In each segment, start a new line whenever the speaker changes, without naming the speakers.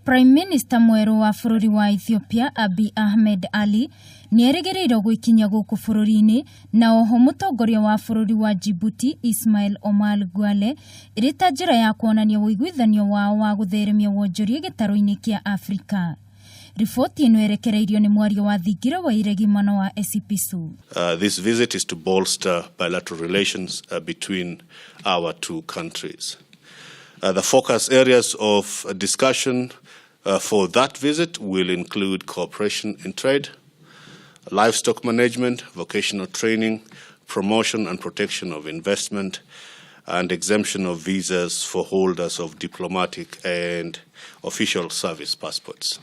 Prime Minister mweru wa bururi wa Ethiopia Abiy Ahmed Ali nĩerĩgĩrĩirwo gũikinya gũkũ bũrũri-inĩ na oho mũtongoria wa bururi wa Djibouti Ismail Omar Guelleh ĩrĩ ta njĩra ya kuonania ũiguithanio wao wa gũtheremia wonjoria gĩtarũ-inĩ kĩa Afrika. Ripoti ĩno erekereirio nĩ mwaria wa thingira wa iregimano wa Esipisu.
This visit is to bolster bilateral relations between our two countries. The focus areas of discussion for that visit will include cooperation in trade, livestock management, vocational training, promotion and protection of investment, and exemption of visas for holders of diplomatic and official service passports.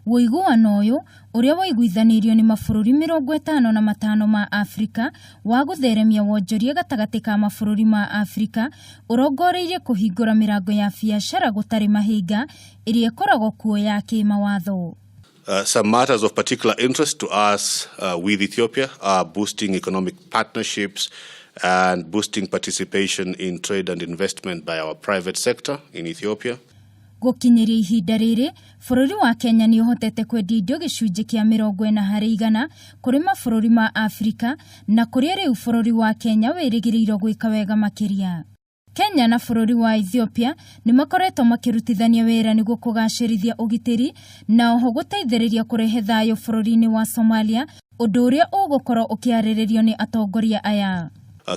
Woiguano ũyũ ũrĩa waiguithanĩrio nĩ mabũrũri 55 ma Afrika wa gũtheremia wonjoria gatagatĩ ka mabũrũri ma Afrika ũrongoreirie kũhingũra mĩrango ya biacara gũtarĩ mahinga ĩrĩa ĩkoragwo kuo ya kĩmawatho.
Some matters of particular interest to us with Ethiopia are boosting economic partnerships and boosting participation in trade and investment by our private sector in Ethiopia.
Gũkinyĩria ihinda rĩrĩ, bũrũri wa Kenya nĩ ũhotete kwendia indo gĩcunjĩ kĩa 40% kũrĩ mabũrũri ma Afrika na kũrĩa rĩu bũrũri wa Kenya wĩrĩgĩrĩirwo gwĩka wega makĩria. Kenya na bũrũri wa Ethiopia nĩ makoretwo makĩrutithania wĩra nĩguo kũgacĩrithia ũgitĩri na oho gũteithĩrĩria kũrehe thayũ bũrũri-inĩ wa Somalia, ũndũ ũrĩa ũgũkorwo ũkĩarĩrĩrio nĩ atongoria aya.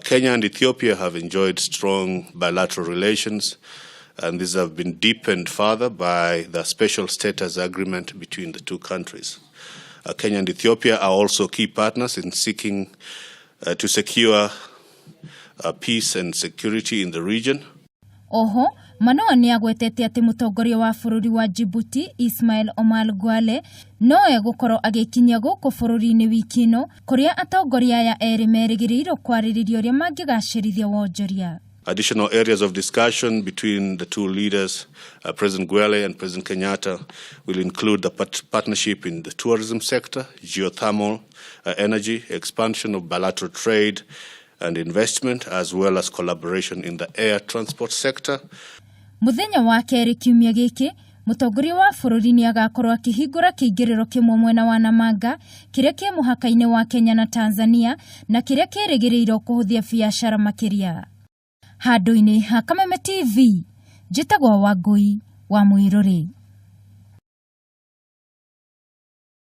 Kenya and Ethiopia have enjoyed strong bilateral relations, and these have been deepened further by the special status agreement between the two countries. Kenya and Ethiopia are also key partners in seeking to secure peace and security in the region.
Oho, Manoa nĩ agwetete atĩ mũtongoria wa bũrũri wa Djibouti Ismail Omar Guelleh no egũkorwo agĩkinya gũkũ bũrũri-inĩ wiki ĩno kũrĩa atongoria aya erĩ merĩgĩrĩirwo kwarĩrĩria ũrĩa mangĩgacĩrithia wonjoria.
Additional areas of discussion between the two leaders, President Guelleh and President Kenyatta, will include the partnership in the tourism sector, geothermal energy, expansion of bilateral trade and investment, as well as collaboration in the air transport sector.
Muthenya wa kerĩ kiumia gĩkĩ, mũtongoria wa bũrũri nĩ agakorwo akĩhingũra kĩingĩrĩro kĩmwe mwena wa Namanga, kĩrĩa kĩ mũhaka-inĩ wa Kenya na Tanzania, na kĩrĩa kĩrĩgĩrĩirwo kũhũthia biacara makĩria. Handũ-inĩ ha Kameme TV, njĩtagwo Wangui wa Mũirũrĩ.